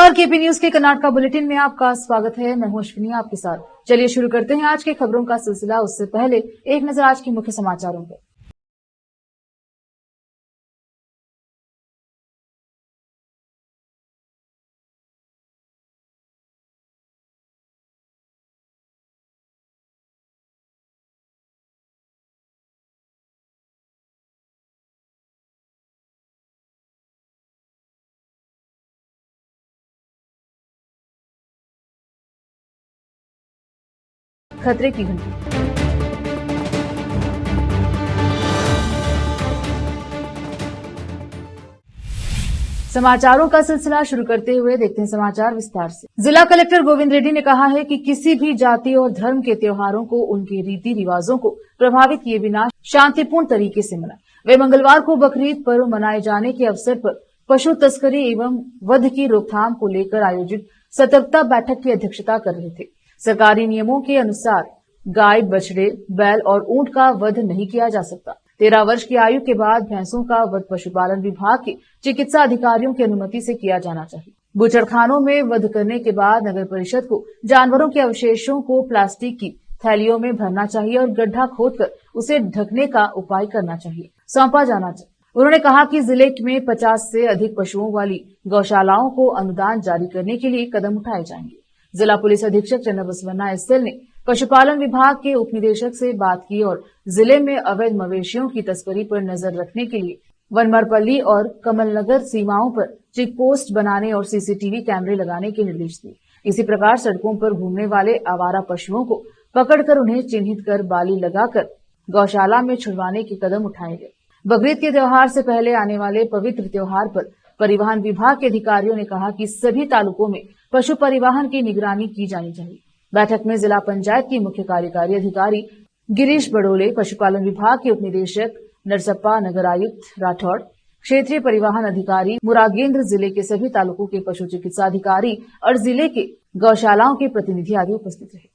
और KP news के Karnataka bulletin में आपका स्वागत है। मैं हूं अश्विनी आपके साथ। चलिए शुरू करते हैं आज की खबरों का सिलसिला। उससे पहले एक नजर आज के मुख्य समाचारों पर। खतरे की घंटी। समाचारों का सिलसिला शुरू करते हुए देखते हैं समाचार विस्तार से। जिला कलेक्टर गोविंद रेड्डी ने कहा है कि किसी भी जाति और धर्म के त्योहारों को उनके रीति रिवाजों को प्रभावित किए बिना शांतिपूर्ण तरीके से मनाएं। वे मंगलवार को बकरीद पर्व मनाए जाने के अवसर पर पशु तस्करी एवं वध की रोकथाम को लेकर आयोजित सतर्कता बैठक की अध्यक्षता कर रहे थे। सरकारी नियमों के अनुसार गाय, बछड़े, बैल और ऊंट का वध नहीं किया जा सकता। 13 वर्ष की आयु के बाद भैंसों का वध पशुपालन विभाग के चिकित्सा अधिकारियों की अनुमति से किया जाना चाहिए। बुचड़खानों में वध करने के बाद नगर परिषद को जानवरों के अवशेषों को प्लास्टिक की थैलियों में भरना चाहिए और गड्ढा खोदकर उसे ढकने का उपाय करना चाहिए, सौंपा जाना चाहिए। उन्होंने कहा कि जिले में 50 से अधिक पशुओं वाली गौशालाओं को अनुदान जारी करने के लिए कदम उठाए जाएंगे। जिला पुलिस अधीक्षक चन्नाबसवन्ना एसएल ने पशुपालन विभाग के उपनिदेशक से बात की और जिले में अवैध मवेशियों की तस्करी पर नजर रखने के लिए वनमरपल्ली और कमलनगर सीमाओं पर चेक पोस्ट बनाने और सीसीटीवी कैमरे लगाने के निर्देश दिए। इसी प्रकार सड़कों पर घूमने वाले आवारा पशुओं को पकड़कर उन्हें चिन्हित कर बाली लगाकर गौशाला में छुड़वाने के कदम उठाए गए। बकरीद के त्योहार से पहले आने वाले पवित्र त्योहार पर परिवहन विभाग के अधिकारियों ने कहा कि सभी तालुकों में पशु परिवहन की निगरानी की जानी चाहिए। बैठक में जिला पंचायत की मुख्य कार्यकारी अधिकारी गिरीश बड़ोले, पशुपालन विभाग के उपनिदेशक नरसप्पा, नगर आयुक्त राठौड़, क्षेत्रीय परिवहन अधिकारी मुरागेंद्र, जिले के सभी तालुकों के पशु चिकित्सा अधिकारी और जिले के गौशालाओं के प्रतिनिधि आदि उपस्थित रहे।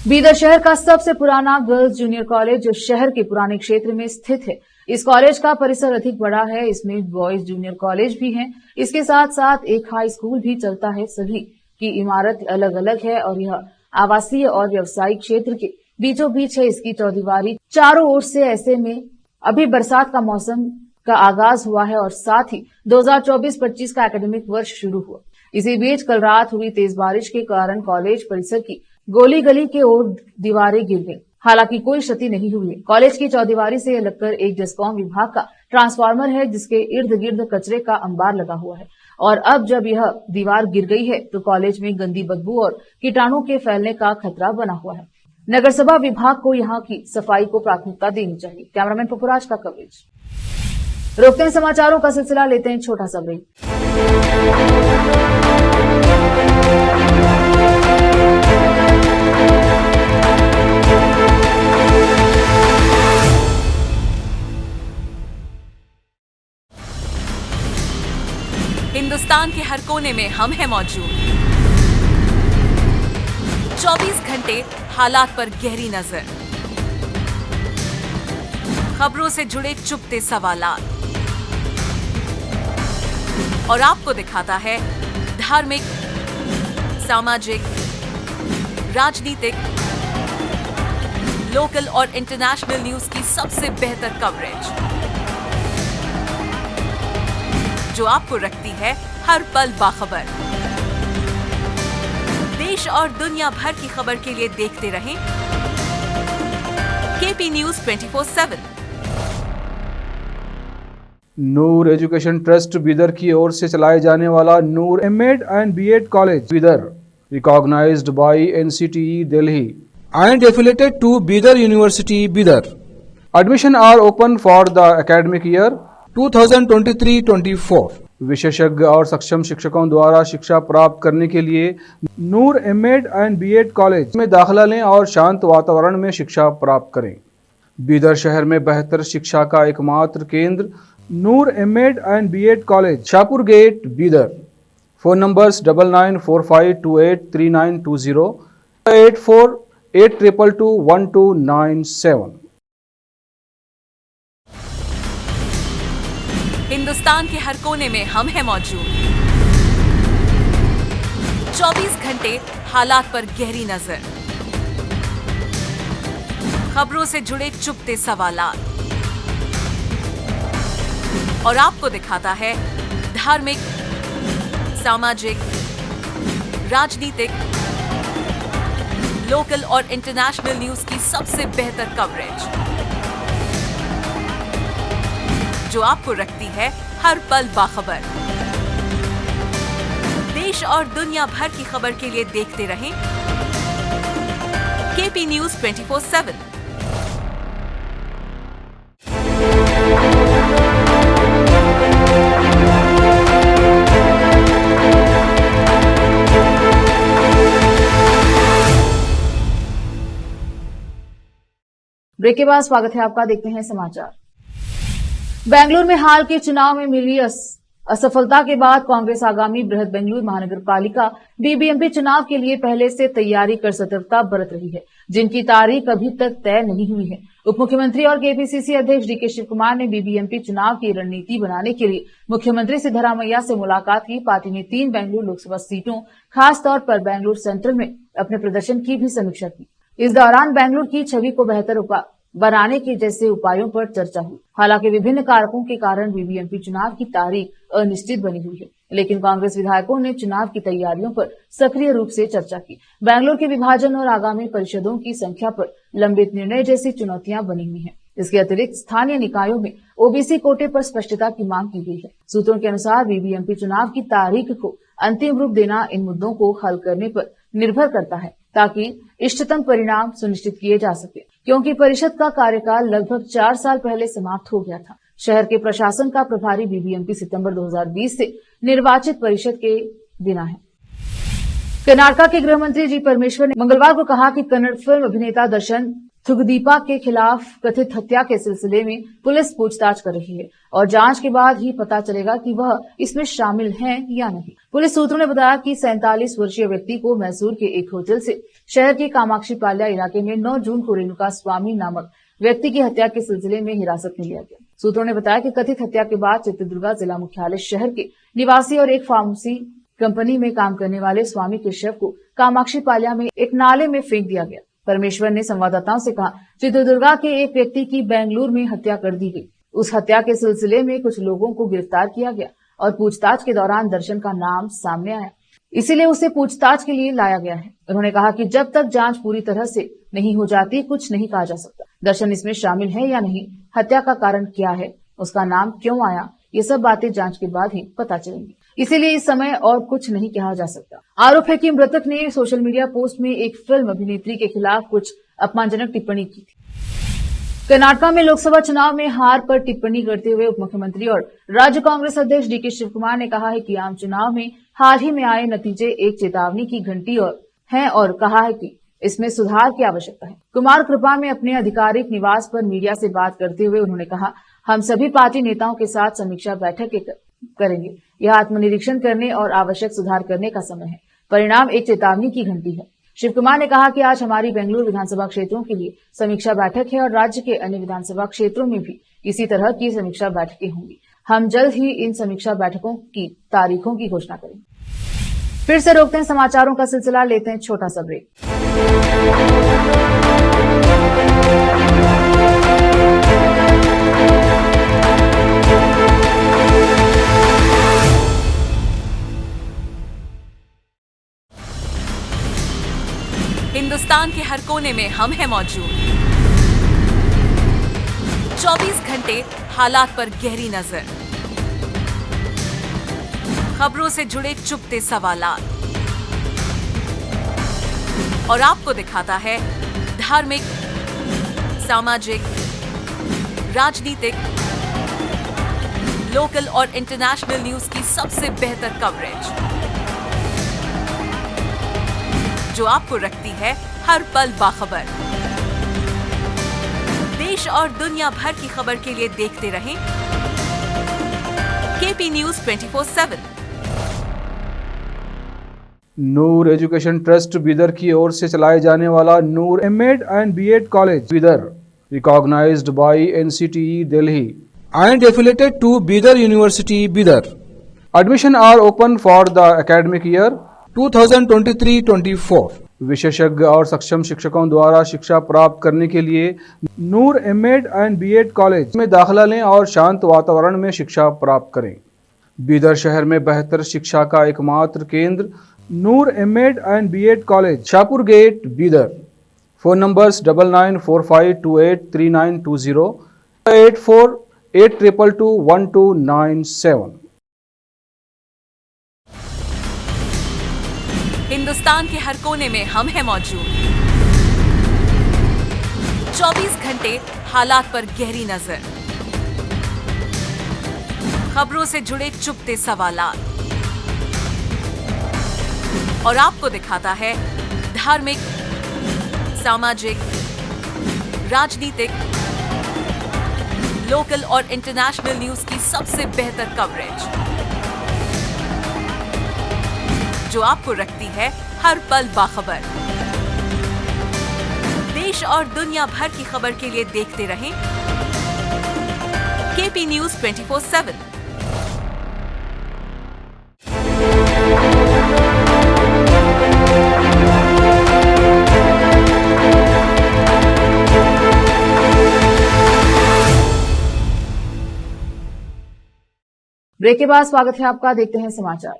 बीदर शहर का सबसे पुराना गर्ल्स जूनियर कॉलेज जो शहर के पुराने क्षेत्र में स्थित है। इस कॉलेज का परिसर अधिक बड़ा है। इसमें बॉयज जूनियर कॉलेज भी है। इसके साथ साथ एक हाई स्कूल भी चलता है। सभी की इमारत अलग अलग है और यह आवासीय और व्यावसायिक क्षेत्र के बीचों बीच है। इसकी चौदीवारी चारों ओर से, ऐसे में अभी बरसात का मौसम का आगाज हुआ है और साथ ही 2024-25 का एकेडमिक वर्ष शुरू हुआ। इसी बीच कल रात हुई तेज बारिश के कारण कॉलेज परिसर की गोली गली के ओर दीवारें गिर गई। हालांकि कोई क्षति नहीं हुई। कॉलेज की चौदीवारी से लगकर एक डिस्कॉम विभाग का ट्रांसफार्मर है जिसके इर्द गिर्द कचरे का अंबार लगा हुआ है और अब जब यह दीवार गिर गई है तो कॉलेज में गंदी बदबू और कीटाणु के फैलने का खतरा बना हुआ है। नगर सभा विभाग को यहाँ की सफाई को प्राथमिकता देनी चाहिए। कैमरामैन पपुराज का कवरेज। रोकते हैं समाचारों का सिलसिला, लेते हैं छोटा सा ब्रेक। हिंदुस्तान के हर कोने में हम हैं मौजूद। 24 घंटे हालात पर गहरी नजर, खबरों से जुड़े चुपते सवालात और आपको दिखाता है धार्मिक, सामाजिक, राजनीतिक, लोकल और इंटरनेशनल न्यूज की सबसे बेहतर कवरेज जो आपको रखती है हर पल बाखबर। देश और दुनिया भर की खबर के लिए देखते रहें KP news 24/7। Noor education trust Bidar की ओर से चलाए जाने वाला Noor MEd and BEd college Bidar, recognised by NCTE Delhi and affiliated to Bidar University, Bidar. Admission are open for the academic year 2023-24. विशेषज्ञ और सक्षम शिक्षकों द्वारा शिक्षा प्राप्त करने के लिए नूर एमएड एंड बीएड कॉलेज में दाखिला लें और शांत वातावरण में शिक्षा प्राप्त करें। बीदर शहर में बेहतर शिक्षा का एकमात्र केंद्र Noor MEd and BEd college, Shahpur gate, Bidar. Phone numbers 9945283920, 8482221297। Hindustan के हर कोने में हम हैं मौजूद। 24 घंटे हालात पर गहरी नजर, खबरों से जुड़े चुपते सवालात और आपको दिखाता है धार्मिक, सामाजिक, राजनीतिक, लोकल और इंटरनेशनल न्यूज की सबसे बेहतर कवरेज, जो आपको रखती है हर पल बाखबर। देश और दुनिया भर की खबर के लिए देखते रहें केपी न्यूज 24/7। ब्रेक के बाद स्वागत है आपका। देखते हैं समाचार। बेंगलुरु में हाल के चुनाव में मिली असफलता के बाद कांग्रेस आगामी बृहद बेंगलुरु महानगर पालिका बीबीएमपी चुनाव के लिए पहले से तैयारी कर सतर्कता बरत रही है, जिनकी तारीख अभी तक तय नहीं हुई है। उप मुख्यमंत्री और केपीसीसी अध्यक्ष डीके शिव कुमार ने बीबीएमपी चुनाव की रणनीति बनाने के लिए मुख्यमंत्री सिद्धरामैया से मुलाकात की। पार्टी ने 3 बेंगलुरु लोकसभा सीटों, खासतौर पर बेंगलुरु सेंट्रल में अपने प्रदर्शन की भी समीक्षा की। इस दौरान बेंगलुरु की छवि को बेहतर बनाने के जैसे उपायों पर चर्चा हुई। हालांकि विभिन्न कारकों के कारण बीबीएमपी चुनाव की तारीख अनिश्चित बनी हुई है, लेकिन कांग्रेस विधायकों ने चुनाव की तैयारियों पर सक्रिय रूप से चर्चा की। बेंगलुरु के विभाजन और आगामी परिषदों की संख्या पर लंबित निर्णय जैसी चुनौतियां बनी हुई हैं। इसके अतिरिक्त स्थानीय निकायों में ओबीसी कोटे पर स्पष्टता की मांग की गई है। सूत्रों के अनुसार बीबीएमपी चुनाव की तारीख को अंतिम रूप देना इन मुद्दों को हल करने पर निर्भर करता है, ताकि इष्टतम परिणाम सुनिश्चित किए जा सके, क्योंकि परिषद का कार्यकाल लगभग 4 साल पहले समाप्त हो गया था। शहर के प्रशासन का प्रभारी बीबीएमपी सितंबर 2020 से निर्वाचित परिषद के बिना है। कर्नाटक के गृह मंत्री जी परमेश्वर ने मंगलवार को कहा कि कन्नड़ फिल्म अभिनेता दर्शन थुगदीपा के खिलाफ कथित हत्या के सिलसिले में पुलिस पूछताछ कर रही है और जांच के बाद ही पता चलेगा कि वह इसमें शामिल हैं या नहीं। पुलिस सूत्रों ने बताया कि 47 वर्षीय व्यक्ति को मैसूर के एक होटल से शहर के कामाक्षी पाल्या इलाके में 9 जून को रेणुका स्वामी नामक व्यक्ति की हत्या के सिलसिले में हिरासत में लिया गया। सूत्रों ने बताया कि कथित हत्या के बाद चित्रदुर्गा जिला मुख्यालय शहर के निवासी और एक फार्मेसी कंपनी में काम करने वाले स्वामी के शव को कामाक्षी पाल्या में एक नाले में फेंक दिया गया। परमेश्वर ने संवाददाताओं से कहा, चित्रदुर्गा के एक व्यक्ति की बेंगलुरु में हत्या कर दी गई। उस हत्या के सिलसिले में कुछ लोगों को गिरफ्तार किया गया और पूछताछ के दौरान दर्शन का नाम सामने आया, इसीलिए उसे पूछताछ के लिए लाया गया है। उन्होंने कहा कि जब तक जांच पूरी तरह से नहीं हो जाती, कुछ नहीं कहा जा सकता। दर्शन इसमें शामिल है या नहीं, हत्या का कारण क्या है, उसका नाम क्यों आया, ये सब बातें जांच के बाद ही पता चलेंगी। इसीलिए इस समय और कुछ नहीं कहा जा सकता। आरोप है कि मृतक ने सोशल मीडिया पोस्ट में एक फिल्म अभिनेत्री के खिलाफ कुछ अपमानजनक टिप्पणी की थी। कर्नाटक में लोकसभा चुनाव में हार पर टिप्पणी करते हुए उप मुख्यमंत्री और राज्य कांग्रेस अध्यक्ष डीके शिव कुमार ने कहा है कि आम चुनाव में हाल ही में आए नतीजे एक चेतावनी की घंटी और कहा है कि इसमें सुधार की आवश्यकता है। कुमार कृपा में अपने आधिकारिक निवास पर मीडिया से बात करते हुए उन्होंने कहा, हम सभी पार्टी नेताओं के साथ समीक्षा बैठक करेंगे। यह आत्मनिरीक्षण करने और आवश्यक सुधार करने का समय है। परिणाम एक चेतावनी की घंटी है। शिव कुमार ने कहा कि आज हमारी बेंगलुरु विधानसभा क्षेत्रों के लिए समीक्षा बैठक है और राज्य के अन्य विधानसभा क्षेत्रों में भी इसी तरह की समीक्षा बैठकें होंगी। हम जल्द ही इन समीक्षा बैठकों की तारीखों की घोषणा करेंगे। फिर से रोकते हैं समाचारों का सिलसिला, लेते हैं छोटा सा ब्रेक। हिंदुस्तान के हर कोने में हम हैं मौजूद। 24 घंटे हालात पर गहरी नजर, खबरों से जुड़े चुपते सवालात और आपको दिखाता है धार्मिक, सामाजिक, राजनीतिक, लोकल और इंटरनेशनल न्यूज की सबसे बेहतर कवरेज, जो आपको रखती है हर पल बाखबर। देश और दुनिया भर की खबर के लिए देखते रहें KP news 24/7। Noor education trust Bidar की ओर से चलाए जाने वाला Noor MEd and BEd college Bidar, recognised by NCTE Delhi and affiliated to Bidar University, Bidar. Admission are open for the academic year 2023-24। विशेषज्ञ और सक्षम शिक्षकों द्वारा शिक्षा प्राप्त करने के लिए नूर एमएड एंड बीएड कॉलेज में दाखिला लें और शांत वातावरण में शिक्षा प्राप्त करें। बीदर शहर में बेहतर शिक्षा का एकमात्र केंद्र Noor MEd and BEd college, Shahpur gate, Bidar. Phone numbers 9945283920, 8482221297। Hindustan के हर कोने में हम हैं मौजूद। 24 घंटे हालात पर गहरी नजर, खबरों से जुड़े चुपते सवालात और आपको दिखाता है धार्मिक, सामाजिक, राजनीतिक, लोकल और इंटरनेशनल न्यूज की सबसे बेहतर कवरेज, जो आपको रखती है हर पल बाखबर। देश और दुनिया भर की खबर के लिए देखते रहें केपी न्यूज 24/7। ब्रेक के बाद स्वागत है आपका। देखते हैं समाचार।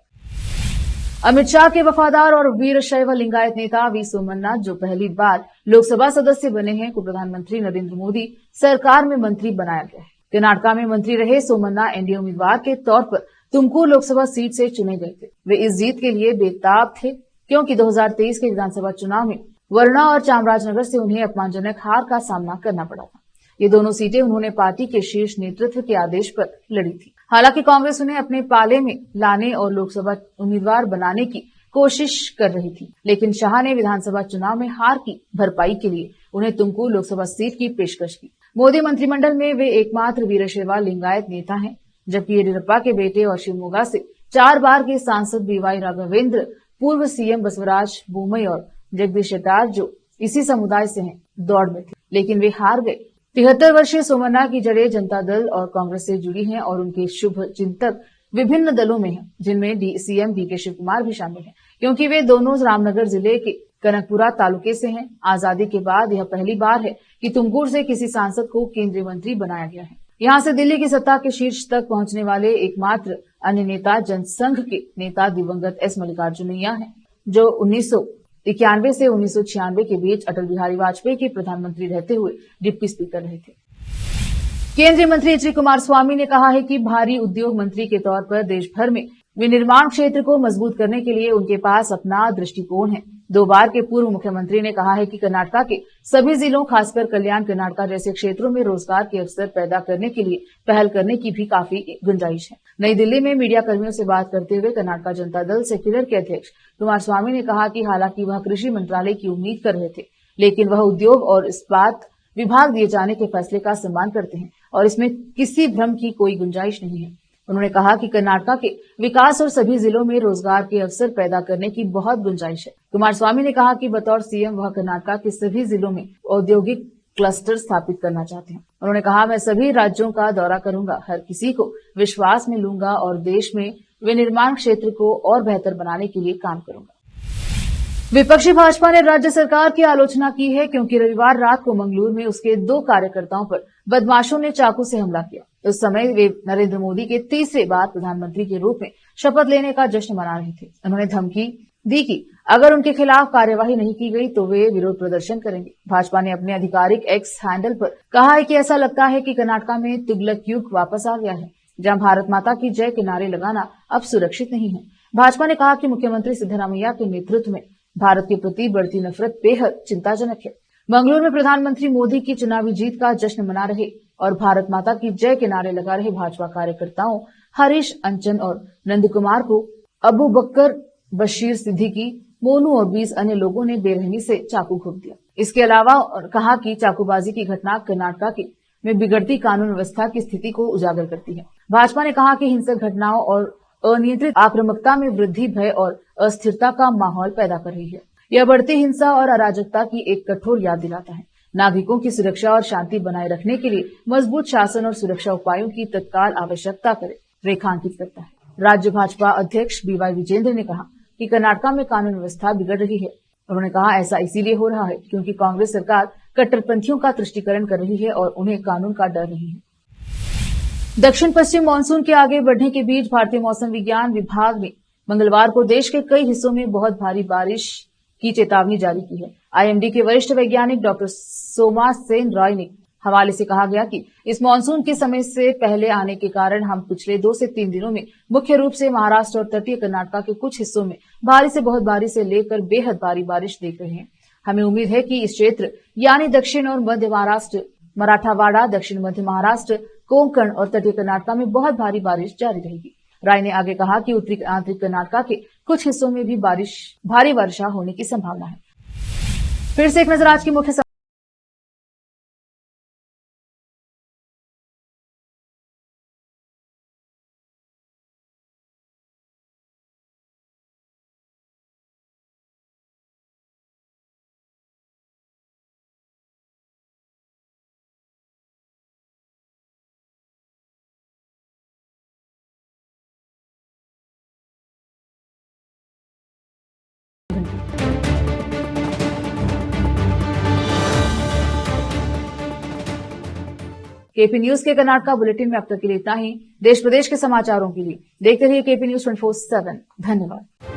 अमित शाह के वफादार और वीरशैव लिंगायत नेता वी सोमन्नाथ, जो पहली बार लोकसभा सदस्य बने हैं, को प्रधानमंत्री नरेंद्र मोदी सरकार में मंत्री बनाया गया है। कर्नाटका में मंत्री रहे सोमन्नाथ एनडीए उम्मीदवार के तौर पर तुमकुर लोकसभा सीट से चुने गए थे। वे इस जीत के लिए बेताब थे क्योंकि 2023 के विधानसभा चुनाव में वर्णा और चामराजनगर से उन्हें अपमानजनक हार का सामना करना पड़ा था। ये दोनों सीटें उन्होंने पार्टी के शीर्ष नेतृत्व के आदेश पर लड़ी थी। हालांकि कांग्रेस उन्हें अपने पाले में लाने और लोकसभा उम्मीदवार बनाने की कोशिश कर रही थी, लेकिन शाह ने विधानसभा चुनाव में हार की भरपाई के लिए उन्हें तुमकुर लोकसभा सीट की पेशकश की। मोदी मंत्रिमंडल में वे एकमात्र वीरशैव लिंगायत नेता हैं, जबकि येदियुरप्पा के बेटे और शिवमोगा से 4 बार के सांसद बीवाई राघवेंद्र, पूर्व सीएम बसवराज बोमई और जगदीश शेट्टार, जो इसी समुदाय से हैं, दौड़ में थे, लेकिन वे हार गए। 73 वर्षीय सोमन्नाथ की जड़ें जनता दल और कांग्रेस से जुड़ी हैं और उनके शुभ चिंतक विभिन्न दलों में हैं, जिनमें सीएम डीके शिव कुमार भी शामिल हैं, क्योंकि वे दोनों रामनगर जिले के कनकपुरा तालुके से हैं। आजादी के बाद यह पहली बार है कि तुमकुर से किसी सांसद को केंद्रीय मंत्री बनाया गया है। यहां से दिल्ली की सत्ता के शीर्ष तक पहुंचने वाले एकमात्र अन्य नेता जनसंघ के नेता दिवंगत एस मल्लिकार्जुनैया हैं, जो 1991 से 1996 के बीच अटल बिहारी वाजपेयी के प्रधानमंत्री रहते हुए डिप्टी स्पीकर रहे थे। केंद्रीय मंत्री एच डी कुमारस्वामी ने कहा है कि भारी उद्योग मंत्री के तौर पर देश भर में विनिर्माण क्षेत्र को मजबूत करने के लिए उनके पास अपना दृष्टिकोण है। 2 बार के पूर्व मुख्यमंत्री ने कहा है कि कर्नाटका के सभी जिलों, खासकर कल्याण कर्नाटका जैसे क्षेत्रों में रोजगार के अवसर पैदा करने के लिए पहल करने की भी काफी गुंजाइश है। नई दिल्ली में मीडिया कर्मियों से बात करते हुए कर्नाटका जनता दल सेक्युलर के अध्यक्ष कुमारस्वामी ने कहा कि हालांकि वह कृषि मंत्रालय की उम्मीद कर रहे थे, लेकिन वह उद्योग और इस्पात विभाग दिए जाने के फैसले का सम्मान करते हैं और इसमें किसी भ्रम की कोई गुंजाइश नहीं है। उन्होंने कहा कि कर्नाटका के विकास और सभी जिलों में रोजगार के अवसर पैदा करने की बहुत गुंजाइश है। कुमारस्वामी ने कहा कि बतौर सीएम वह कर्नाटका के सभी जिलों में औद्योगिक क्लस्टर स्थापित करना चाहते हैं। उन्होंने कहा, मैं सभी राज्यों का दौरा करूंगा, हर किसी को विश्वास में लूंगा और देश में विनिर्माण क्षेत्र को और बेहतर बनाने के लिए काम करूंगा। विपक्षी भाजपा ने राज्य सरकार की आलोचना की है क्योंकि रविवार रात को मंगलूर में उसके 2 कार्यकर्ताओं पर बदमाशों ने चाकू से हमला किया। उस समय वे नरेंद्र मोदी के तीसरे बार प्रधानमंत्री के रूप में शपथ लेने का जश्न मना रहे थे। उन्होंने धमकी दी कि अगर उनके खिलाफ कार्यवाही नहीं की गई तो वे विरोध प्रदर्शन करेंगे। भाजपा ने अपने आधिकारिक एक्स हैंडल पर कहा है कि ऐसा लगता है कि कर्नाटका में तुगलक युग वापस आ गया है, जहां भारत माता की जय के नारे लगाना अब सुरक्षित नहीं है। भाजपा ने कहा कि मुख्यमंत्री सिद्धरामैया के नेतृत्व में भारत के प्रति बढ़ती नफरत बेहद चिंताजनक है। मंगलूर में प्रधानमंत्री मोदी की चुनावी जीत का जश्न मना रहे और भारत माता की जय के नारे लगा रहे भाजपा कार्यकर्ताओं हरीश अंचन और नंद कुमार को अबू बकर, बशीर सिद्दीकी, मोनू और 20 अन्य लोगों ने बेरहमी से चाकू घोंप दिया। इसके अलावा कहा कि चाकूबाजी की घटना कर्नाटका में बिगड़ती कानून व्यवस्था की स्थिति को उजागर करती है। भाजपा ने कहा कि हिंसक घटनाओं और अनियंत्रित आक्रामकता में वृद्धि भय और अस्थिरता का माहौल पैदा कर रही है। यह बढ़ती हिंसा और अराजकता की एक कठोर याद दिलाता है। नागरिकों की सुरक्षा और शांति बनाए रखने के लिए मजबूत शासन और सुरक्षा उपायों की तत्काल आवश्यकता रेखांकित करता है। राज्य भाजपा अध्यक्ष बीवाई विजेंद्र ने कहा कि कर्नाटका में कानून व्यवस्था बिगड़ रही है। उन्होंने कहा ऐसा इसीलिए हो रहा है क्योंकि कांग्रेस सरकार कट्टरपंथियों का तुष्टीकरण कर रही है और उन्हें कानून का डर नहीं है। दक्षिण पश्चिम मानसून के आगे बढ़ने के बीच भारतीय मौसम विज्ञान विभाग ने मंगलवार को देश के कई हिस्सों में बहुत भारी बारिश की चेतावनी जारी की है। आईएमडी के वरिष्ठ वैज्ञानिक डॉक्टर सोमा सेन रॉय ने हवाले से कहा गया कि इस मानसून के समय से पहले आने के कारण हम पिछले 2 से 3 दिनों में मुख्य रूप से महाराष्ट्र और तटीय कर्नाटक के कुछ हिस्सों में भारी से बहुत भारी से लेकर बेहद भारी बारिश देख रहे हैं। हमें उम्मीद है कि इस क्षेत्र यानी दक्षिण और मध्य महाराष्ट्र, मराठावाड़ा, दक्षिण मध्य महाराष्ट्र, कोंकण और तटीय कर्नाटक में बहुत भारी बारिश जारी रहेगी। राय ने आगे कहा कि उत्तरी आंतरिक कर्नाटक के कुछ हिस्सों में भी भारी वर्षा होने की संभावना है। फिर से एक नजर आज की मुख्य केपी न्यूज के कर्नाटका बुलेटिन में अब तक के लिए इतना ही। देश प्रदेश के समाचारों के लिए देखते रहिए केपी न्यूज 24/7। धन्यवाद।